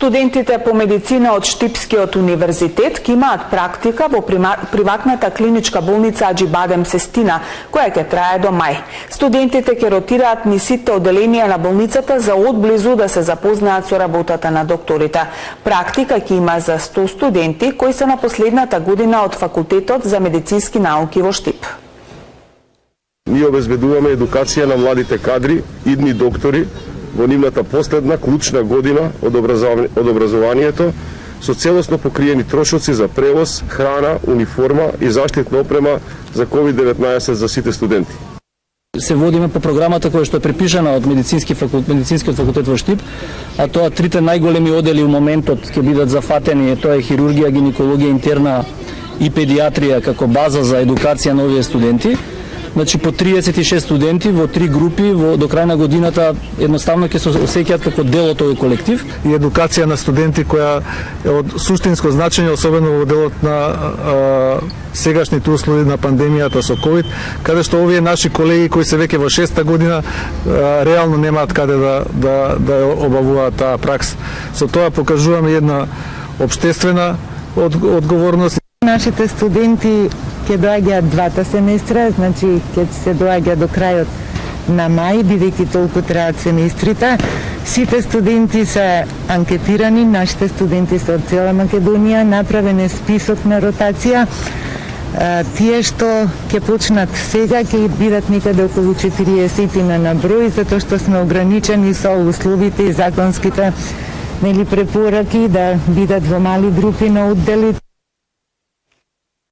Студентите по медицина од Штипскиот универзитет ќе имаат практика во приватната клиничка болница Аџи Бадем Сестина, која ќе трае до мај. Студентите ќе ротираат низ сите оделенија на болницата за одблизу да се запознаат со работата на докторите. Практика ќе има за 100 студенти кои се на последната година од Факултетот за медицински науки во Штип. Ние обезбедуваме едукација на младите кадри, идни доктори, во нивната последна клучна година од образованието, со целосно покриени трошоци за превоз, храна, униформа и заштитна опрема за COVID-19 за сите студенти. Се водиме по програмата која што е препишана од Медицинскиот факултет во Штип, а тоа трите најголеми одели во моментот ќе бидат зафатени, тоа е хирургија, гинекологија, интерна и педиатрија како база за едукација на овие студенти. Значи по 36 студенти во 3 групи до крај на годината едноставно ќе се осеќаат како дел од овој колектив. И едукација на студенти која е од суштинско значење, особено во делот на сегашните услови на пандемијата со COVID, каде што овие наши колеги кои се веќе во 6-та година реално немаат каде да обавуваат таа пракса. Со тоа покажуваме една општествена одговорност. Нашите студенти ќе доаѓаат двата семестра, значи ќе се доаѓа до крајот на мај, бидејќи толку траат семестрите. Сите студенти се анкетирани, нашите студенти се од цела Македонија, направен е список на ротација. Тие што ќе почнат сега ќе бидат некаде околу 40 на број, затоа што сме ограничени со условите и законските препораки да бидат во мали групи на оддели.